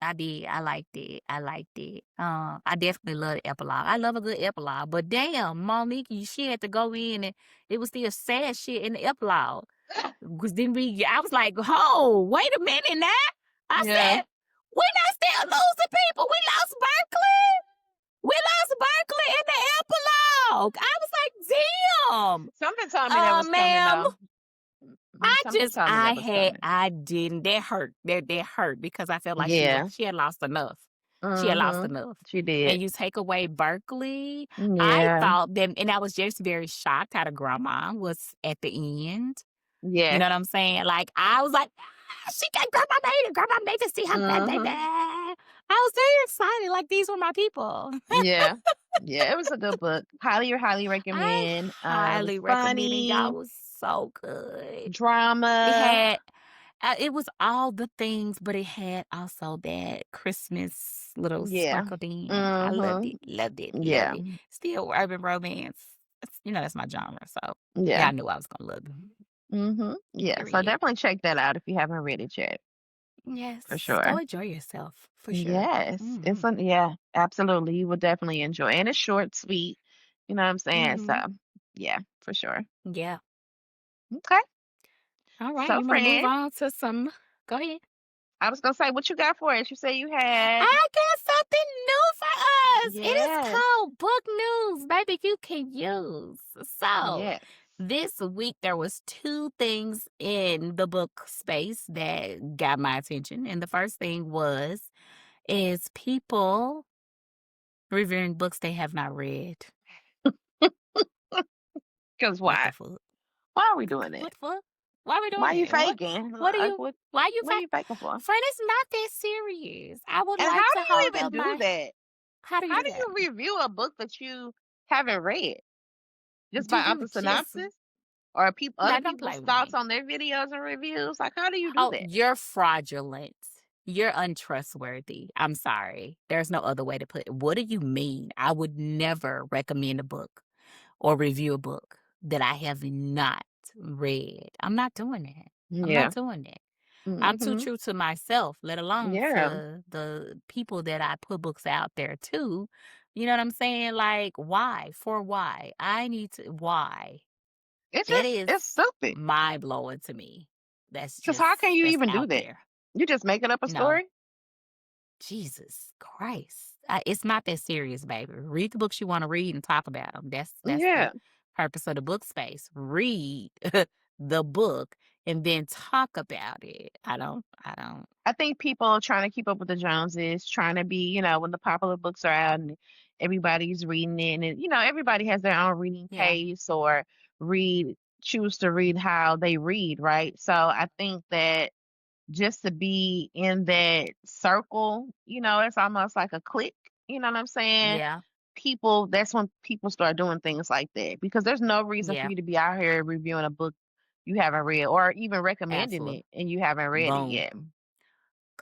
I did. I liked it. I liked it. I definitely love the epilogue. I love a good epilogue. But damn, Monique, she had to go in and it was still sad shit in the epilogue. Because then I was like, oh, wait a minute now. I Yeah. said, we're not still losing people. We lost Berkeley. We lost Berkeley in the epilogue. I was like, damn. Something told me that was coming Ma'am, though. Something told me that was coming. I didn't. That hurt. That hurt because I felt like Yeah. she had lost enough. She had lost Mhm. enough. She did. And you take away Berkeley, I Yeah. thought that, and I was just very shocked how the grandma was at the end. You know Yes. what I'm saying? Like, I was like, she got grandma made to see her grandbaby. Mhm. I was very excited. Like, these were my people. Yeah. Yeah, it was a good book. Highly, highly I recommend. It was highly recommend it. Y'all funny, was so good. It drama. had it was all the things, but it had also that Christmas little Yeah. sprinkled in. I loved Mhm. it, loved it, loved Yeah. it. Still urban romance. That's my genre. So yeah, Yeah. I knew I was gonna love it. Mhm. Yeah. So Period. definitely check that out if you haven't read it yet, for Yes. Go sure. enjoy yourself for sure. Yes. Mm-hmm. Yeah, absolutely. You will definitely enjoy. And it's short, sweet. You know what I'm saying? So, Mm-hmm. yeah, for sure. Yeah. Okay. All right. So, You want to move friend, on to some? Go ahead. I was gonna say, what you got for us? You say you had. I got something new for us. It is Yes. called book news, baby. You can use. So Yes. this week there was two things in the book space that got my attention. And the first thing is people reviewing books they have not read. Because What the why? fuck? Why are we doing that? What the fuck? Why are we doing Why you that? faking? What are Like, you why you what are you faking for? friend, it's not that serious. I would And how like do to you hold even up do my that? how do you How do do that? you review a book that you haven't read? Just Do by off you the just synopsis? Or people other now don't people's play with thoughts me? on their videos and reviews? Like, how do you do Oh, that? you're fraudulent. You're untrustworthy. I'm sorry. There's no other way to put it. What do you mean? I would never recommend a book or review a book that I have not read. I'm not doing that. I'm not Yeah. doing that. I'm too Mhm. true to myself, let alone Yeah. to the people that I put books out there to. You know what I'm saying? Like, why? For why? I need to, why? That is It's stupid. mind blowing to me. Because how can you That's even do out that? there. You just making up a No, story? Jesus Christ. It's not that serious, baby. Read the books you want to read and talk about them. That's the Yeah. purpose of the book space. Read the book and then talk about it. I don't. I think people are trying to keep up with the Joneses, trying to be, when the popular books are out and everybody's reading it, and everybody has their own reading Yeah, pace or choose to read how they read, right? So I think that just to be in that circle, it's almost like a clique, you know what I'm saying? yeah, That's when people start doing things like that because there's no reason for yeah. you to be out here reviewing a book you haven't read or even recommending Absolutely. it and you haven't read it Boom. yet.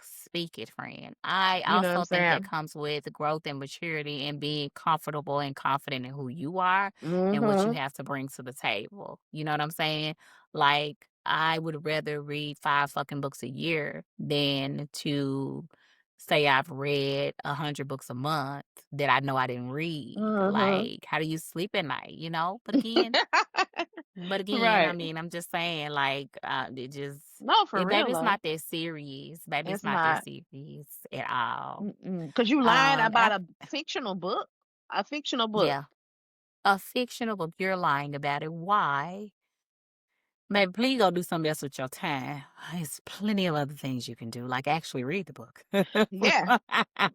Speak it, friend. I You know what I'm also think that saying? comes with growth and maturity and being comfortable and confident in who you are and what you Mhm. have to bring to the table. You know what I'm saying? Like, I would rather read 5 fucking books a year than to say I've read 100 books a month that I know I didn't read. Mhm. Like, how do you sleep at night, you know? But again, I Right. mean, I'm just saying, like, it just, No, for real baby, it's though. not that serious. Baby, it's It's not that not. serious at all. Because you lying And about a fictional book. A fictional book. yeah, a fictional book, you're lying about it. Why? Maybe please go do something else with your time. There's plenty of other things you can do, like actually read the book. Yeah,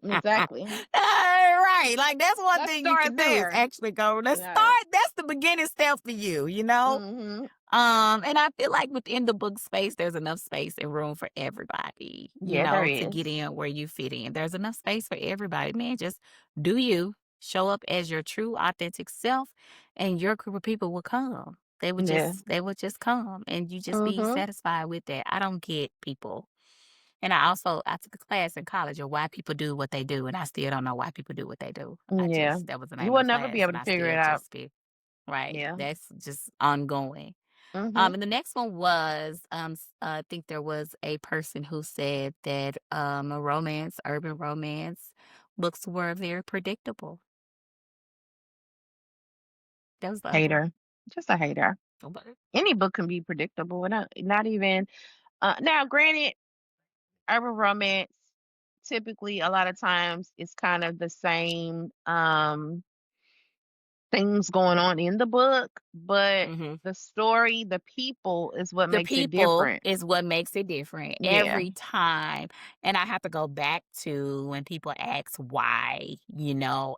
exactly. Right. Like that's one Let's thing you start can do is there. actually go, let's Yeah. start. That's the beginning step for you, you know? Mhm. And I feel like within the book space, there's enough space and room for everybody, Yeah, there to is. get in where you fit in. There's enough space for everybody, man. Just do you, show up as your true, authentic self, and your group of people will come. Yeah. They would just come, and you just be Mhm. satisfied with that. I don't get people. And I took a class in college of why people do what they do, and I still don't know why people do what they do. Yeah. That was the You name of will the never be class, able and to I figure it still out. just be right. Yeah. That's just ongoing. Mhm. And the next one was, I think there was a person who said that urban romance books were very predictable. That was the other one. Hater. Just a hater. But Any book can be predictable. Not even now granted, urban romance. typically a lot of times it's kind of the same things going on in the book, but Mhm. the story, the people is what The makes it people different. is what makes it different Yeah. every time, and I have to go back to when people ask why,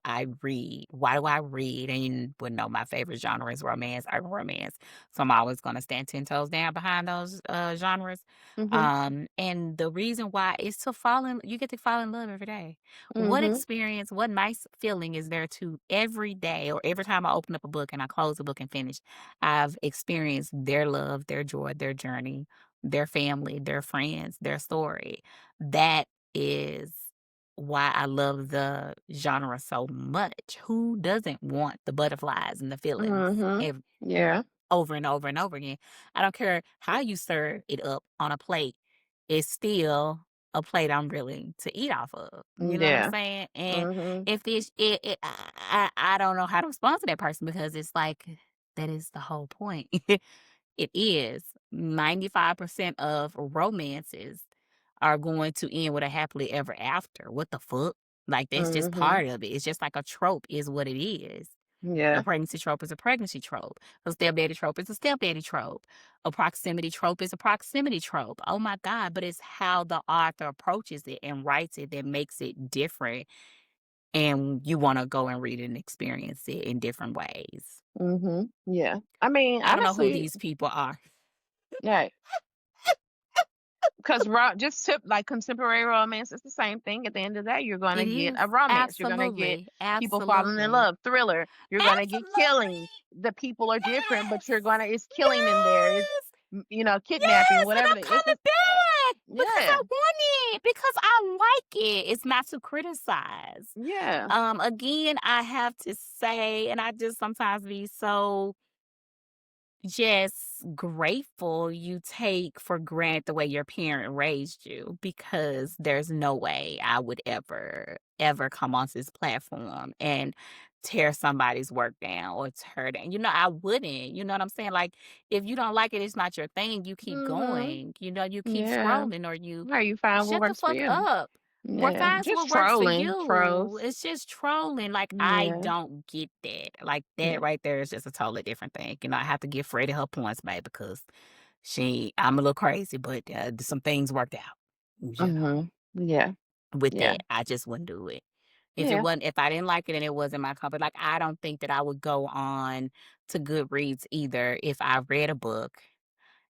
I read. Why do I read? And you would know my favorite genre is romance, urban romance, so I'm always gonna stand 10 toes down behind those, genres, Mhm. and the reason why is to fall in you get to fall in love every day. What Mhm. experience, what nice feeling is there to every day or every time I open up a book and I close the book and finish, I've experienced their love, their joy, their journey, their family, their friends, their story. That is why I love the genre so much. Who doesn't want the butterflies and the feelings Mhm. Yeah. over and over and over again? I don't care how you serve it up on a plate, it's still a plate I'm willing to eat off of. You know what I'm Yeah. saying? And Mhm. if this, I don't know how to respond to that person because it's like that is the whole point. It is 95% of romances are going to end with a happily ever after. What the fuck? Like that's just Mhm. part of it. It's just like a trope, is what it is. A Yeah. pregnancy trope is a pregnancy trope. A stepdaddy trope is a stepdaddy trope. A proximity trope is a proximity trope. Oh my God. But it's how the author approaches it and writes it that makes it different. And you want to go and read it and experience it in different ways. Mhm. Yeah. I mean, I don't know who honestly, these people are. yeah. Because just tip like contemporary romance, it's the same thing. At the end of the day, you're gonna It get is. a romance. You're gonna get Absolutely. people falling in Absolutely. love. Thriller. You're gonna get Absolutely. killing. The people are different, but you're Yes. gonna it's killing in there. It's Yes. kidnapping, Yes, and whatever. I'm It's coming just back because yeah, I want it, because I like it. It's not to criticize. yeah. Again, I have to say, and I just sometimes be so just grateful you take for granted the way your parent raised you, because there's no way I would ever come onto this platform and tear somebody's work down or tear down. I wouldn't. You know what I'm saying? Like, if you don't like it, it's not your thing. You keep Mhm. going. You keep Yeah. scrolling, or you How you find what shut the works for fuck you? up. What Yeah. finds Just what works for trolling, you. trolls. It's just trolling. Like, I Yeah. don't get that. Like, Yeah. that right there is just a totally different thing. I have to give Freddie her points, babe, because I'm a little crazy, but some things worked out. Mhm. Yeah. With Yeah. that, I just wouldn't do it. Yeah. If I didn't like it and it wasn't my company, like, I don't think that I would go on to Goodreads either if I read a book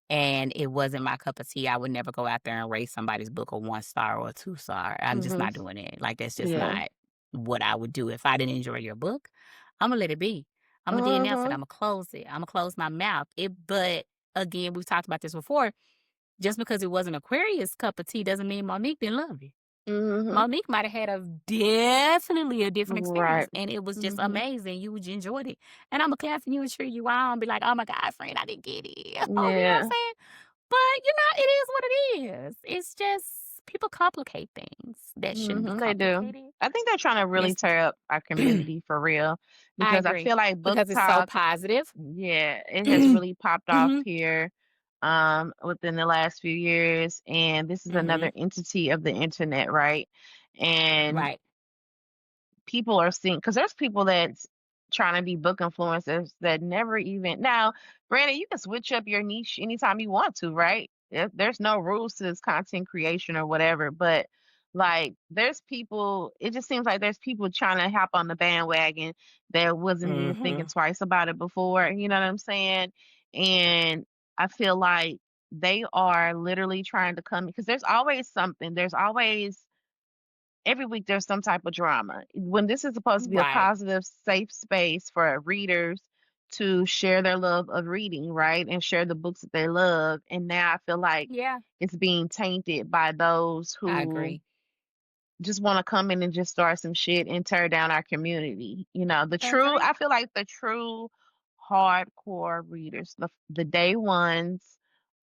and it wasn't my cup of tea. I would never go out there and rate somebody's book a 1 star or a 2 star. I'm just Mhm. not doing it. Like, that's just Yeah. not what I would do. If I didn't enjoy your book, Imma let it be. Imma DNF it, Mhm. Imma close it, Imma close my mouth. But again, we've talked about this before, just because it wasn't Aquarius' cup of tea doesn't mean Monique didn't love it. Mhm. Monique might have had definitely a different experience, Right. and it was just Mhm. amazing. You would enjoyed it, and Imma clap for you and cheer you on, be like, "Oh my god, friend, I didn't get it." You know what I'm Yeah. saying? But, it is what it is. It's just people complicate things that shouldn't be They do. complicated. I think they're trying to really It's tear up our community for real I because I agree, feel like book because it's so talk, positive. yeah, it has really popped off Mhm, here within the last few years, and this is another mhm, entity of the internet, right? And right. people are seeing because there's people that's trying to be book influencers that never even now granted you can switch up your niche anytime you want to, right? There's no rules to this content creation or whatever, but like there's people, it just seems like there's people trying to hop on the bandwagon that wasn't even thinking Mhm, twice about it before, you know what I'm saying? And I feel like they are literally trying to come because there's always something, there's always every week there's some type of drama. When this is supposed to be a right. positive, safe space for readers to share their love of reading, right? And share the books that they love. And now I feel like Yeah, it's being tainted by those I who agree. just want to come in and just start some shit and tear down our community. I agree. I feel like the true hardcore readers, the day ones,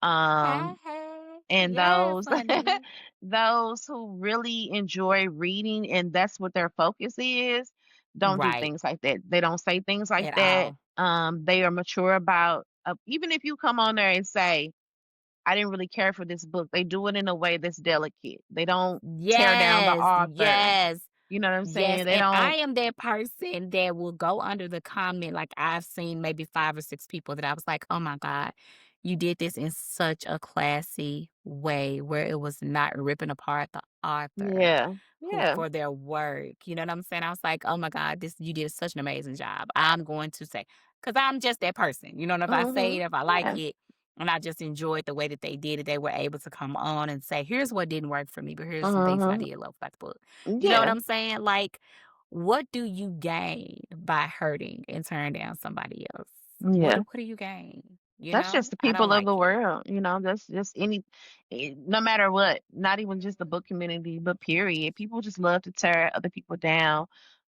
um, Hey, and yes, those honey. those who really enjoy reading and that's what their focus is, don't do Right, things like that. They don't say things like at that. all. They are mature about even if you come on there and say I didn't really care for this book. They do it in a way that's delicate. They don't tear down the Yes, author. yes. You know what I'm Yes, saying? They and I don't. am that person that will go under the comment, like, I've seen maybe 5 or 6 people that I was like, "Oh my god, you did this in such a classy way where it was not ripping apart the author Yeah. who Yeah. for their work." You know what I'm saying? I was like, "Oh my god, this you did such an amazing job." I'm going to say, because 'cause I'm just that person, you know, and if I say Mhm. it, if I like Yeah. it, and I just enjoyed the way that they did it, they were able to come on and say, "Here's what didn't work for me, but here's some things that I Mhm. did love about the book." You know what Yeah. I'm saying? Like, what do you gain by hurting and turning down somebody else? Yeah. What do you gain? You That's just know? the I don't people of like the it. world, that's just no matter what, not even just the book community, but period. People just love to tear other people down,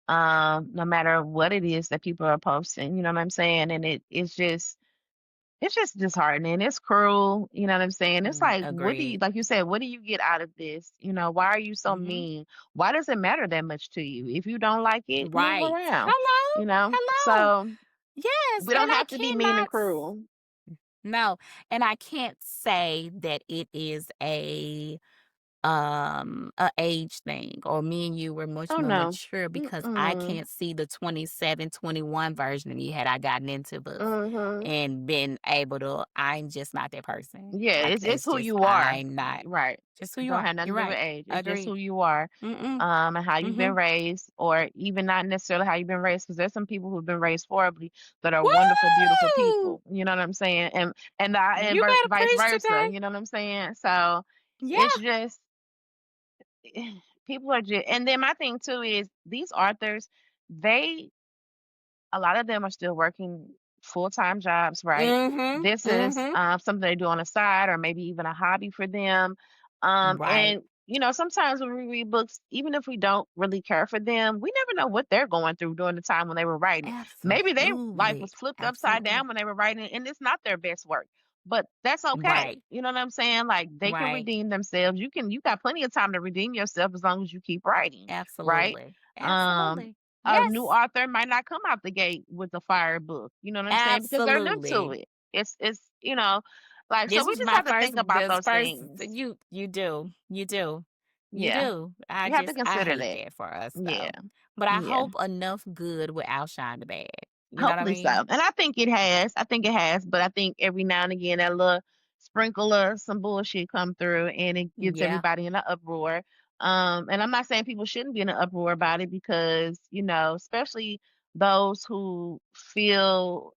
no matter what it is that people are posting, you know what I'm saying? And it's just disheartening. It's cruel, you know what I'm saying? It's like, what do you, Agreed. like you said, what do you get out of this? Why are you so Mhm. mean? Why does it matter that much to you? If you don't like it, move Right. around, Hello, hello. So Yes, we don't and I have to be mean and cannot cruel. no, and I can't say that it is a age thing or me and you were much Oh more no. mature because I Mm-mm. can't see the 27, 21 version of me had I gotten into books Mhm. and been able to I'm just not that person. Yeah, Like it's it's who just you are. I'm not Right. just who It you don't are. have nothing You're to do with right. age. It's just Agreed. who you are, Mm-mm. and how you've been Mm-hmm. raised, or even not necessarily how you've been raised, because there's some people who've been raised horribly that are wonderful, beautiful Woo! people. You know what I'm saying? And You better vice preach versa. today. You know what I'm saying? So it's Yeah. just people are just. And then my thing too is these authors, they a lot of them are still working full-time jobs, right? Mm-hmm. This is Mm-hmm. something they do on the side or maybe even a hobby for them. Right. And sometimes when we read books, even if we don't really care for them, we never know what they're going through during the time when they were writing it. Maybe their life Absolutely. was flipped upside Absolutely. down when they were writing it, and it's not their best work. But that's okay. Right. You know what I'm saying? Like they can Right. redeem themselves. You got plenty of time to redeem yourself as long as you keep writing, right? Absolutely. Um, Absolutely. a new Yes. author might not come out the gate with a fire book, you know what I'm saying? Because they're new to Absolutely. it. It's like, so This we was just my have to first think about this those first things. you do. You do. You Yeah. do. We have to I consider hate that. that for us Yeah. though. But I Yeah. hope enough good will outshine the bad. You know what I Hopefully so. mean? And I think it has. I think it has, but I think every now and again that little sprinkle of some bullshit come through and it gets Yeah. everybody in an uproar. And I'm not saying people shouldn't be in an uproar about it because, especially those who feel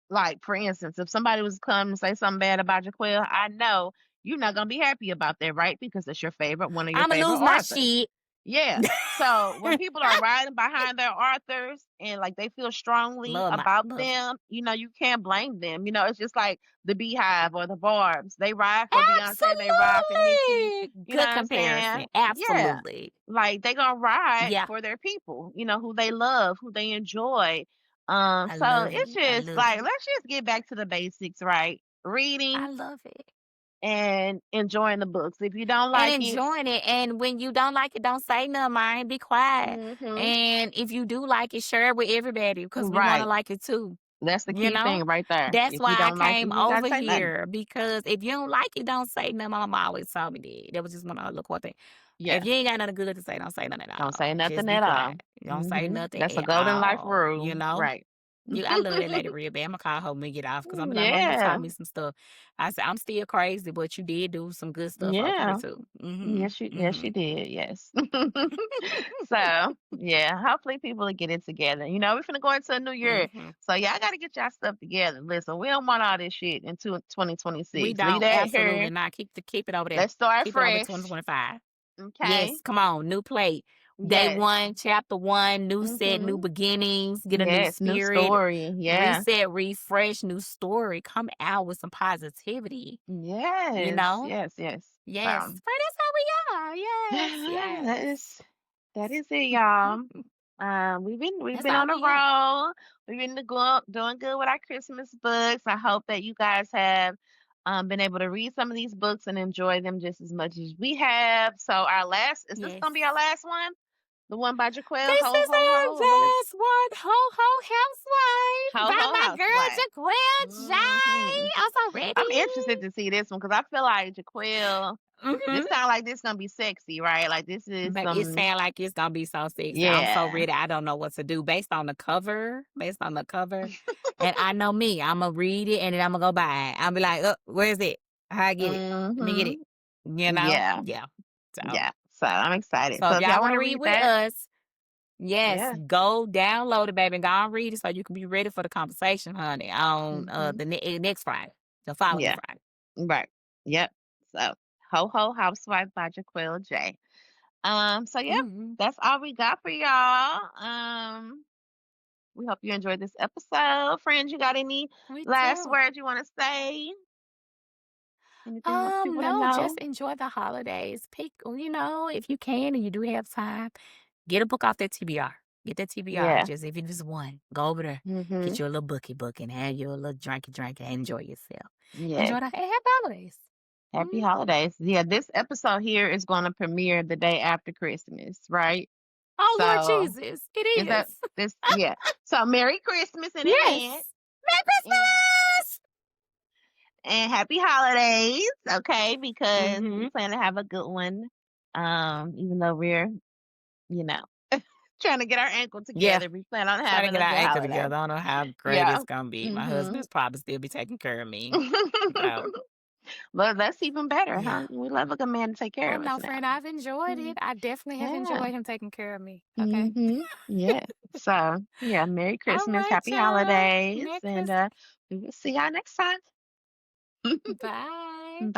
like, for instance, if somebody was to come and say something bad about Jaquel, I know you're not gonna be happy about that, right? Because it's your favorite, one of your I'ma favorite lose my authors. shit. Yeah. So when people are riding behind their authors and like they feel strongly about Love them, you can't blame them. It's just like the Beehive or the Barbs. They ride for Beyonce, they ride for Nicki. absolutely. You know Good what I'm saying? comparison. Yeah. Absolutely. Like they gonna ride Yeah. for their people, who they love, who they enjoy. I So love it's it. I just love like it. let's just get back to the basics, right? I Reading love it. and enjoying the books. If you don't And like it, enjoying it. And when you don't like it, don't say nothing, mind. Be quiet. hmm And if you do like it, share it with everybody because we want to right. like it too. That's the You key know? thing right there. That's If you why I don't like it, came you ain't gotta over say nothing. here because if you don't like it, don't say nothing. My mama always told me that. That was just one of the little core thing. Yeah. If you ain't got nothing good to say, don't say nothing at Don't say all. Just nothing be at all. quiet. Don't say nothing That's a at golden life all. You rule. know? Right. I love that lady real bad. I'ma call her when we get off because I'm like, Mom, you Yeah. taught me some stuff. I said, I'm still crazy, but you did do some good stuff over here Yeah. too. Mm-hmm. Yes, Mm-hmm. you did. Yes. So, yeah, hopefully people will get it together. We're finna go into a new year. Mm-hmm. So, y'all got to get y'all stuff together. Listen, we don't want all this shit in We 2026. Leave don't. that Absolutely here. not. Keep it over there. Let's start Keep it over fresh. 2025. Okay. Yes, come on, new plate. Day Yes. one, chapter one, new set, new Mm-hmm. beginnings, get a new Yes. New spirit, story. Yeah. reset, refresh, new story. Come out with some positivity, you Yes. know? Yes. Yes. Yes. So, Friend, that's how we are. Yes, that yes. is that is it, y'all. We've That's been how on a we are. roll. We've been doing good with our Christmas books. I hope that you guys have been able to read some of these books and enjoy them just as much as we have. So our last is this Yes. gonna be our last one? The one by Jaquel, This Ho is Ho our Ho. What is last one, Ho Ho Housewife Ho by Ho my girl Housewife? Jaquel J. Hmm. I'm so I'm ready. interested to see this one because I feel like Jaquel. Mhm. This sound like this gonna be sexy, right? Like this is But it some, sound like it's gonna be so sexy. I'm so yeah. ready. I don't know what to do based on the cover. And I know me. I'ma read it and then Imma go buy it. I'll be like, where is it? How I get it? Let me get it." Hmm. You know? Yeah, Yeah. So yeah. So I'm excited. so So if if y'all y'all want wanna to read read with that, us, yes, yeah. go download it, baby, and go and read it so you can be ready for the conversation, honey, on Hmm. next Friday, the following Yeah. Friday. Right. Yep. So Ho Ho Housewife by Jaquel J. So yeah, Mhm. that's all we got for y'all. We hope you enjoyed this episode. Friends, you got any Me last too. words you want to say? Anything you want the people to No, just know? enjoy the holidays. Pick, if you can and you do have time, get a book off that TBR. Get that TBR, Yeah. just if it's one, go over there, Mm-hmm. get you a little book and have you a little drink and enjoy yourself. Yes. Enjoy the and happy holidays. Happy Mhm. holidays. Yeah, this episode here is going to premiere the day after Christmas, right? Oh, Lord So Jesus, it is that is. this? Yeah. So Merry Christmas in advance, Yes. Merry and Christmas! happy holidays. Okay, because we Mhm. plan to have a good one. Even though we're, you know, trying to get our ankle Yeah, together, we plan on trying to having get a our good anchor holiday. together. I don't know how great Yeah. it's gonna be. My Mhm. husband's probably still be taking care of me. So, Well, that's even better, yeah. huh? We love a good man to take care Oh, of us no, now. friend, I've enjoyed Mm. it. I definitely have Yeah. enjoyed him taking care of me, okay? Mhm. Yeah. So, yeah, Merry All Christmas, right, Happy y'all. Holidays, Merry and Christmas. we will see y'all next time. Bye. Bye.